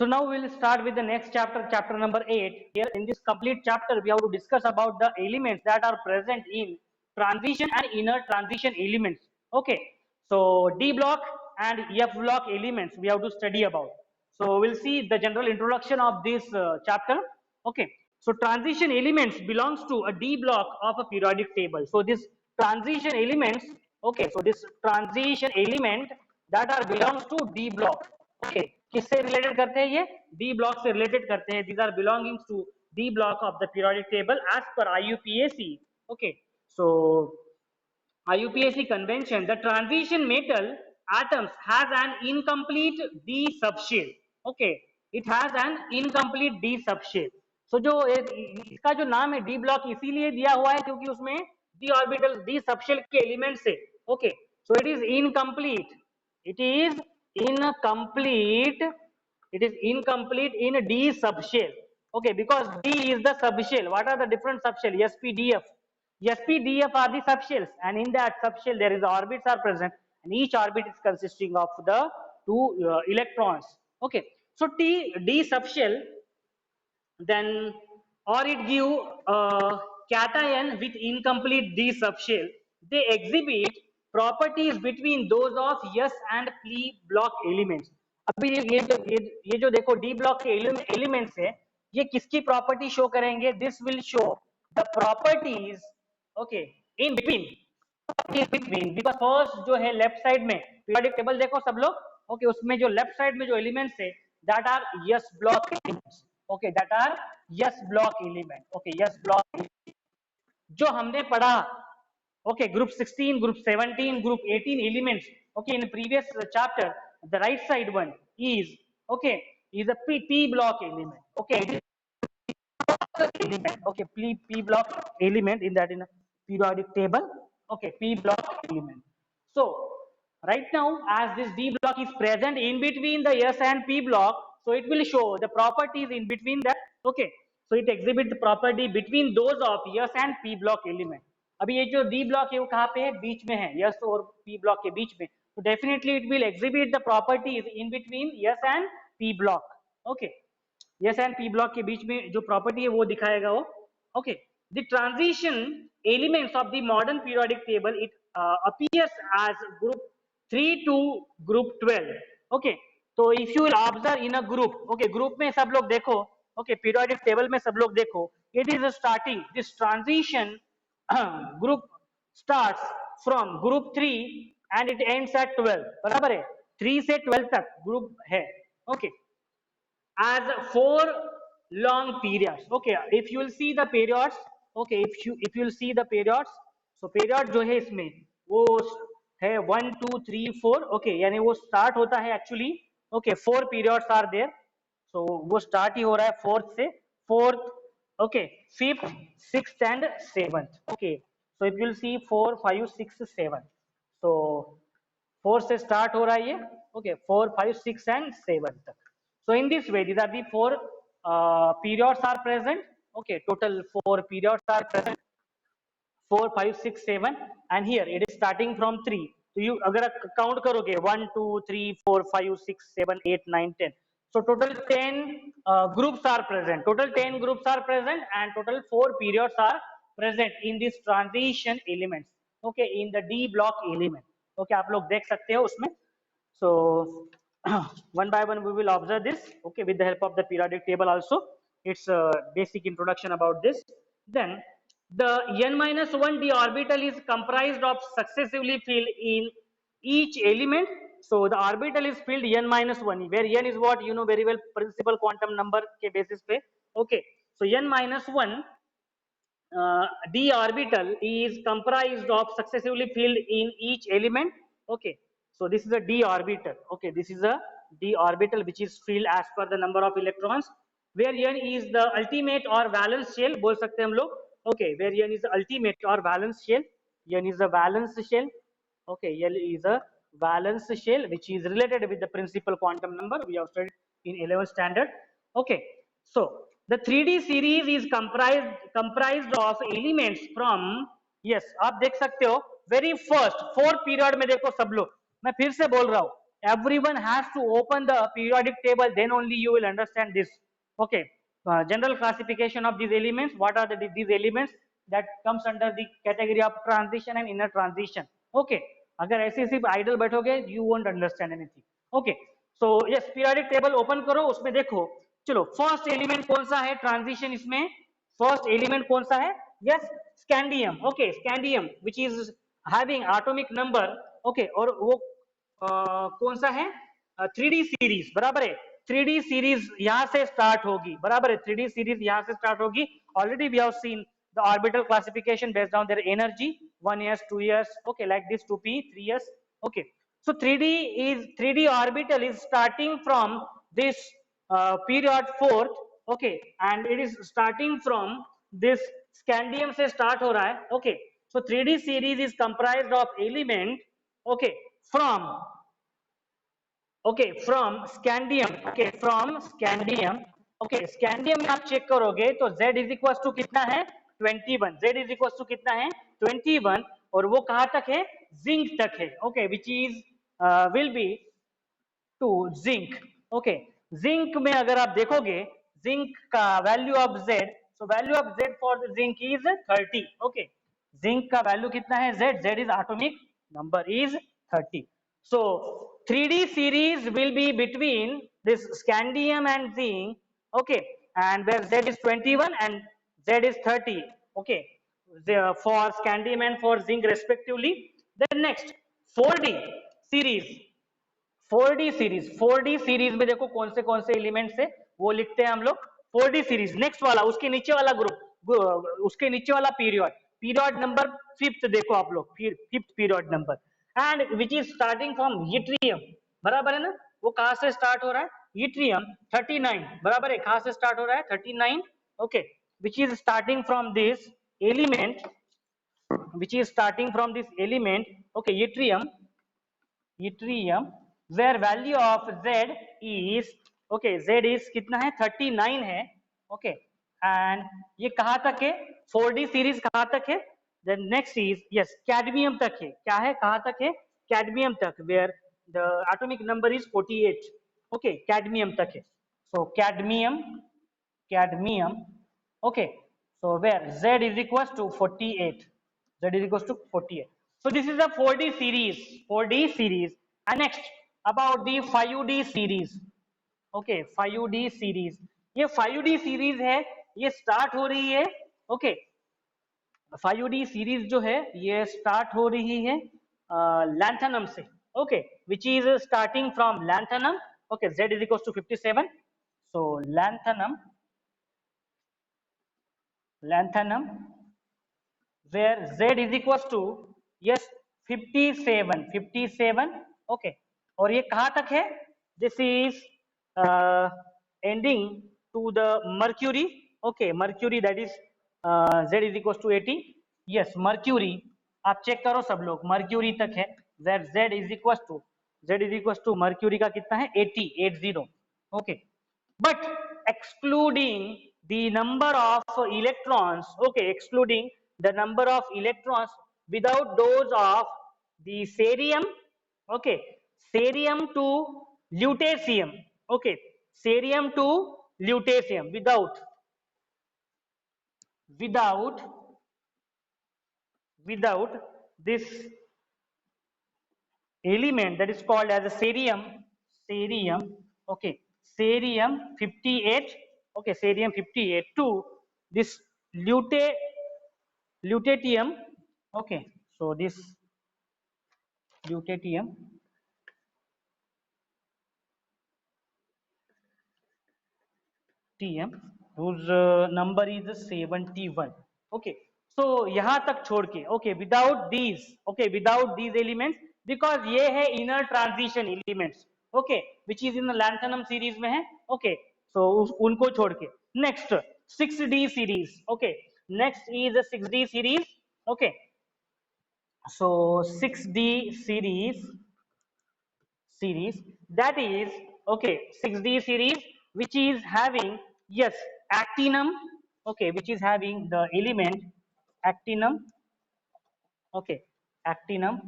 So now we will start with the next chapter, chapter number 8. Here in this complete chapter, we have to discuss about the elements that are present in transition and inner transition elements. Okay. So D block and F block elements we have to study about. So we'll see the general introduction of this chapter. Okay. So transition elements belongs to a D block of a periodic table. So this transition elements, okay. So this transition element that are belongs to D block. Okay किससे related करते हैं ये D block से related करते हैं these are belongings to D block of the periodic table as per IUPAC okay so IUPAC convention the transition metal atoms has an incomplete D subshell okay it has an incomplete D subshell so जो इसका जो नाम है D block इसीलिए दिया हुआ है क्योंकि उसमें डी ऑर्बिटल डी सबशेल के एलिमेंट से okay so it is incomplete it is incomplete it is incomplete in D subshell okay because D is the subshell what are the different subshell SPDF SPDF are the subshells and in that subshell there is orbits are present and each orbit is consisting of the two electrons okay so D subshell then or it give cation with incomplete D subshell they exhibit properties between those of S and P block elements अभी ये जो देखो D block के elements है ये किसकी property show करेंगे this will show the properties okay in between because first जो है लेफ्ट साइड में पीरियोडिक टेबल देखो सब लोग ओके उसमें जो लेफ्ट साइड में जो एलिमेंट्स है that are S block elements okay that are S block element okay S block जो हमने पढ़ा okay group 16 group 17 group 18 elements okay in the previous chapter the right side one is okay is a P block element okay it is element okay P block element in that in a periodic table okay P block element so right now as this D block is present in between the S and P block so it will show the properties in between that okay so it exhibit the property between those of S and P block element अभी ये जो D block है वो कहाँ पे है बीच में है यस और पी ब्लॉक के बीच में तो definitely it will exhibit the properties in between s and p block okay s and p block के बीच में जो प्रॉपर्टी है वो दिखाएगा वो okay the transition elements of the modern periodic table it appears as group 3 to group 12 okay तो if you will observe in a group okay group में सब लोग देखो ओके पीरियोडिक टेबल में सब लोग देखो it is starting this transition group starts from group 3 and it ends at 12 बराबर है 3 से 12 तक ग्रुप है okay as 4 long periods okay if you will see the periods okay if you will see the periods so period जो है इसमें वो है 1 2 3 4 okay यानी वो start होता है actually okay 4 periods are there so वो start ही हो रहा है 4th से 4th okay 5th 6th and 7th okay so if you will see 4 5 6 7 so 4 से start हो रहा है ये okay 4 5 6 and 7 तक so in this way these are the 4 periods are present okay total 4 periods are present 4 5 6 7 and here it is starting from 3 तो you अगर count करोगे 1 2 3 4 5 6 7 8 9 10 so total 10 groups are present total 10 groups are present and total 4 periods are present in this transition elements okay in the D block element okay आप लोग देख सकते हो उसमें so one by one we will observe this okay with the help of the periodic table also it's a basic introduction about this then the n minus 1 d orbital is comprised of successively filled in each element so the orbital is filled n minus 1 where n is what you know very well principal quantum number ke basis pe okay so n minus 1 d orbital is comprised of successively filled in each element okay so this is a d orbital okay this is a d orbital which is filled as per the number of electrons where n is the ultimate or valence shell बोल सकते हैं हम लोग okay where n is the ultimate or valence shell n is a valence shell okay n is a valence shell which is related with the principal quantum number we have studied in 11th standard okay so the 3D series is comprised of elements from yes आप देख सकते हो very first 4 period में देखो सब लोग मैं फिर से बोल रहा हूँ everyone has to open the periodic table, then only you will understand this. Okay, general classification of these elements. What are these elements that comes under the category of transition and inner transition? Okay, अगर ऐसे सिर्फ idle बैठोगे you won't understand anything. Okay, so yes, periodic table open करो, उसमें देखो. चलो, first element कौन सा है transition इसमें? First element कौन सा है? Yes, scandium. Okay, scandium which is having atomic number. Okay, और वो कौन सा है? 3D सीरीज, बराबर है. 3D सीरीज यहां से स्टार्ट होगी, बराबर है. 3D सीरीज यहां से स्टार्ट होगी. Already we have seen the orbital classification based on their energy, 1 years, 2 years, okay, like this, 2p, 3 years. Okay, so 3D orbital is starting from this period 4th. Okay, and it is starting from this scandium से start हो रहा है. Okay, so 3D series is comprised of element, okay, from scandium. Okay, from scandium. Okay, scandium में आप check करोगे तो Z is equal to कितना है? 21. Z इज इक्वल टू कितना है? 21. और वो कहां तक है? जिंक तक है. Okay, which is will be to zinc. Okay, zinc में अगर आप देखोगे जिंक का value of Z, so value of Z for the zinc is 30. Okay, zinc का वैल्यू कितना है? Z is atomic number is 30. So 3D series will be between this scandium and zinc. Okay, and where Z is 21 and Z is 30. Okay, for scandium and for zinc respectively. Then next 4D series. 4D series में देखो कौन से elements है वो लिखते हैं हम लोग. 4D सीरीज नेक्स्ट वाला, उसके नीचे वाला ग्रुप, उसके नीचे वाला पीरियड नंबर 5th देखो आप लोग, 5th period number, and which is starting from yttrium. बराबर है ना? वो कहां से स्टार्ट हो रहा है? यट्रियम 39. बराबर है, कहां से स्टार्ट हो रहा है? 39. Okay, which is starting from this element, okay, yttrium, where value of Z is, okay, Z is कितना है? 39 है. okay, and ये कहाँ तक है? 4D सीरीज कहाँ तक है? then next is yes, cadmium तक है. क्या है? कहाँ तक है? cadmium तक, where the atomic number is 48. okay, cadmium तक है. so cadmium, okay, so where Z is equals to 48. Z is equals to 48. So this is the 4D series. 4D series. And next about the 5D series. Okay, 5D series. ये 5D series है, ये start हो रही है. Okay, 5D series जो है ये start हो रही है lanthanum से. Okay, which is starting from lanthanum. Okay, Z is equals to 57. So lanthanum, where Z is equals to yes 57. Okay, और ये कहाँ तक है? This is ending to the mercury. Okay, mercury, that is Z is equals to 80. yes, mercury आप check करो सब लोग, mercury तक है, where Z is equals to mercury का कितना है? 80. Okay, but excluding the number of electrons, okay, excluding the number of electrons without those of the cerium, okay, cerium to lutetium, okay, cerium to lutetium, without this element that is called as a cerium, okay, cerium 58, okay, cerium 58 to this lutetium. Okay, so this lutetium whose number is 71. okay, so यहाँ तक छोड़ के, okay, without these elements, because ये है inner transition elements, okay, which is in the lanthanum series में है. okay, so उनको छोड़ के next 6D series. okay, next is the 6D series. okay, so 6D series, that is okay, 6D series which is having yes actinum, okay, which is having the element actinum. okay, actinum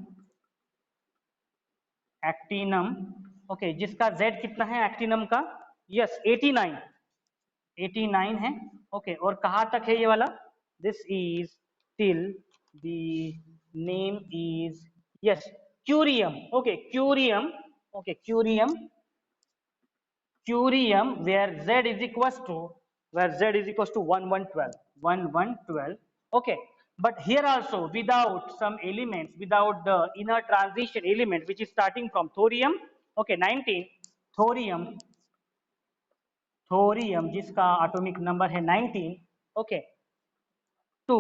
okay, जिसका Z कितना है एक्टिनम का? Yes 89, 89 है। Okay, और कहाँ तक है ये वाला? This is till the name is yes curium. Okay curium, okay curium, curium where z is equals to, where z is equals to 1112, 1112. Okay, but here also without some elements, without the inner transition element which is starting from thorium, okay 19, thorium, thorium जिसका atomic number है 19, okay, to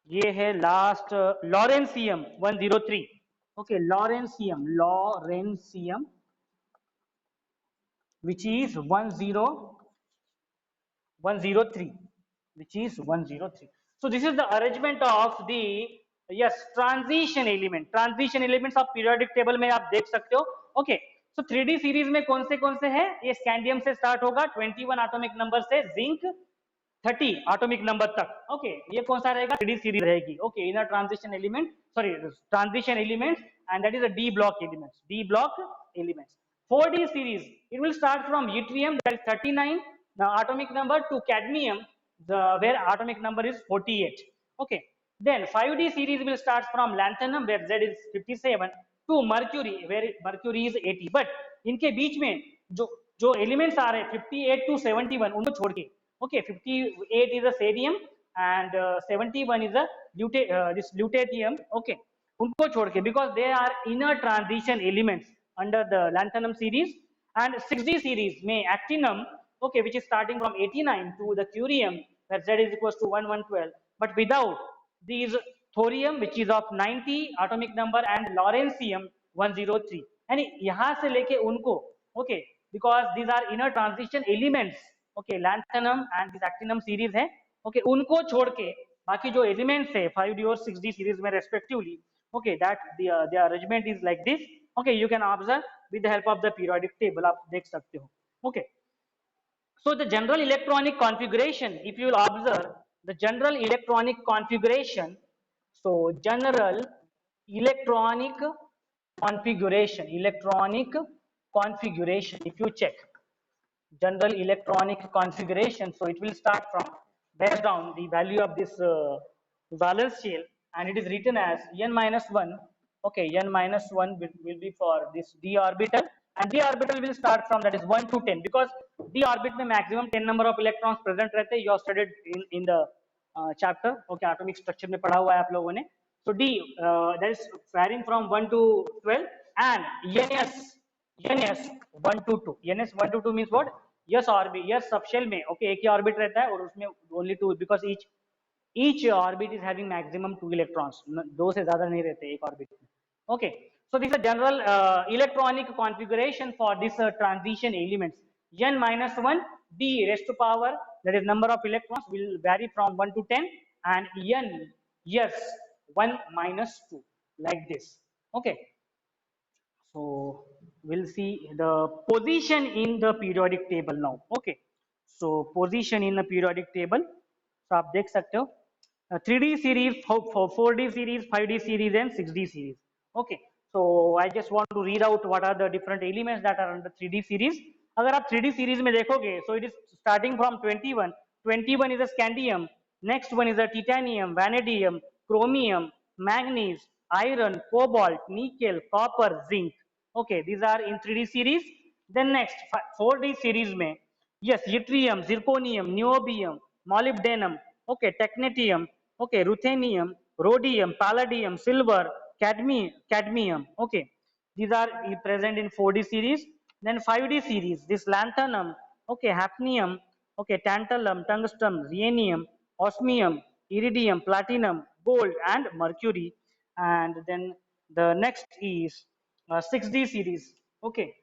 ये है last lawrencium 103, okay lawrencium, lawrencium which is 103, which is 103. So this is the arrangement of the yes transition element. Transition elements आप periodic table में आप देख सकते हो. Okay, so 3D series में कौन से हैं? ये स्कैंडियम से स्टार्ट होगा 21 एटॉमिक नंबर से जिंक 30 एटॉमिक नंबर तक. ओके ये कौन सा रहेगा? 3D सीरीज रहेगी. Okay inner transition element, sorry transition elements, and that is a D block elements, D block elements. 4D series, it will start from yttrium, that is 39 atomic number, to cadmium, where atomic number is 48. Okay, then 5D series will start from lanthanum where Z is 57 to mercury where mercury is 80. But इनके बीच में जो जो elements आ रहे हैं 58 to 71 उनको छोड़ के, okay 58 is a cerium and 71 is a this lutetium. Okay, उनको छोड़ के because they are inner transition elements under the lanthanum series. And 6D series में actinum, okay which is starting from 89 to the curium where Z is equals to 1112, but without these thorium which is of 90 atomic number and lawrencium 103, यानी यहाँ से लेके उनको, okay because these are inner transition elements, okay lanthanum and this actinum series है, okay उनको छोड़ के बाकी जो elements है 5D और 6D series में respectively, okay that the arrangement is like this. Okay you can observe with the help of the periodic table आप देख सकते हो. Okay, so the general electronic configuration, if you will observe the general electronic configuration, so general electronic configuration, electronic configuration, if you check general electronic configuration, so it will start from based on the value of this valence shell, and it is written as n minus 1. Okay, n minus 1 will be for this d orbital, and d orbital will start from that is 1 to 10 because d orbit में maximum 10 number of electrons present रहते हैं. You have studied in the chapter, okay atomic structure में पढ़ा हुआ है आप लोगों ने. So d that is varying from 1 to 12, and ns 1 to 2, ns 1 to 2 means what? S orbit, S subshell में ओके एक ही ऑर्बिट रहता है और उसमें only two, because each orbit is having maximum 2 electrons, दो से ज्यादा नहीं रहते एक ऑर्बिट में. Okay so this general electronic configuration for this transition elements. n minus 1 d raised to power, that is number of electrons will vary from 1 to 10, and n yes 1 minus 2 like this. Okay, so we'll see the position in the periodic table now. Okay, so position in the periodic table, so आप देख सकते हो 3D series, 4D series, 5D series and 6D series. Okay, so I just want to read out what are the different elements that are under 3D series. अगर आप 3D series में देखोगे, so it is starting from 21. 21 is a scandium, next one is a titanium, vanadium, chromium, manganese, iron, cobalt, nickel, copper, zinc. Okay, these are in 3D series. Then next 4D series में yes yttrium, zirconium, niobium, molybdenum, okay technetium, okay ruthenium, rhodium, palladium, silver, cadmium. Okay, these are present in 4D series. Then 5D series, this lanthanum, okay hafnium, okay tantalum, tungsten, rhenium, osmium, iridium, platinum, gold and mercury. And then the next is 6D series. Okay,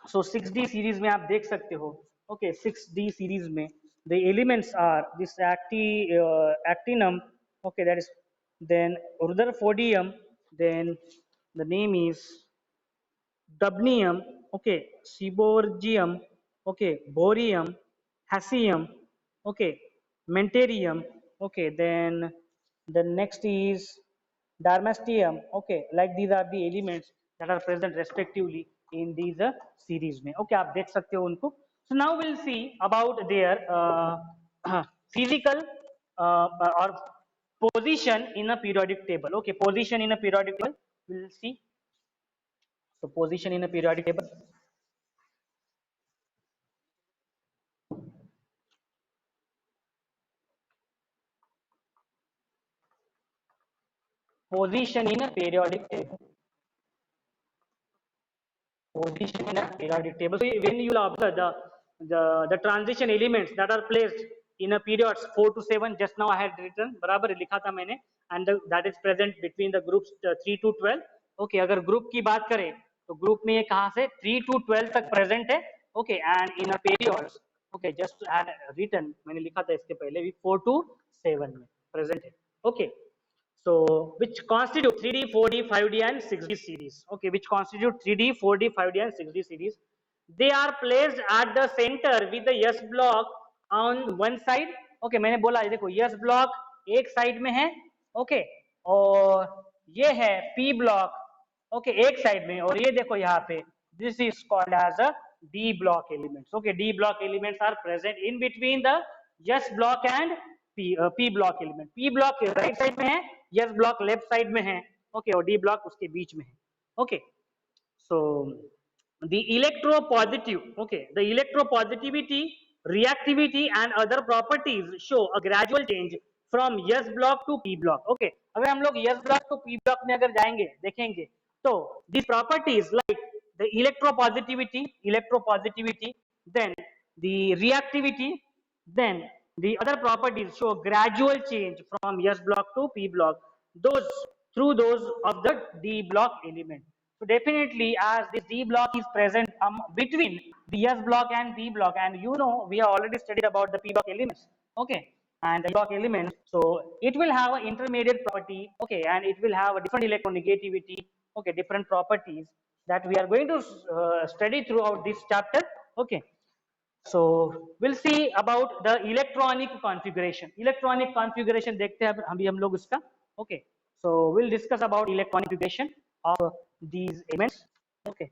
so 6D series में आप देख सकते हो. Okay, 6D series में the elements are this actinum, okay that is, then rutherfordium, then the name is dubnium, okay seaborgium, okay borium, hassium, okay mentarium, okay then the next is darmastium. Okay, like these are the elements that are present respectively in these series में. Okay, आप देख सकते हो उनको. So now we'll see about their physical or position in a periodic table. Okay, position in a periodic table. We'll see. So position in a periodic table. Position in a periodic table. Position in a periodic table. So when you will observe the transition elements that are placed in a periods 4 to 7, just now I had written, बराबर लिखा था मैंने, and that is present between the groups 3 to 12. Okay, अगर group की बात करें तो group में ये कहाँ से 3 to 12 तक present है. Okay, and in a periods, okay, just I had written, मैंने लिखा था इसके पहले भी 4 to 7 में present है. Okay. So, which constitute 3D, 4D, 5D and 6D series. Okay, which constitute 3D, 4D, 5D and 6D series. They are placed at the center with the S block on one side. Okay, मैंने बोला ये देखो S block एक side में है. Okay, और ये है P block. Okay, एक side में, और ये देखो यहाँ पे this is called as a D block elements. Okay, D block elements are present in between the S block and P block element. P block right side में है, S block left side में है. Okay, और D block उसके बीच में है. Okay, so the electropositive, okay, the electropositivity, reactivity and other properties show a gradual change from S block to P block. Okay, अगर हम लोग S block to P block में अगर जाएंगे देखेंगे तो these properties like the electropositivity, then the reactivity, then the other properties show gradual change from S block to P block, those through those of the D block element. So definitely, as this D block is present between the S block and P block, and you know we have already studied about the P block elements. Okay, and the P block elements, so it will have an intermediate property. Okay, and it will have a different electronegativity. Okay, different properties that we are going to study throughout this chapter. Okay. So we'll see about the electronic configuration. Electronic configuration देखते हैं अभी हम लोग उसका. Okay. So we'll discuss about electronic configuration of these elements. Okay.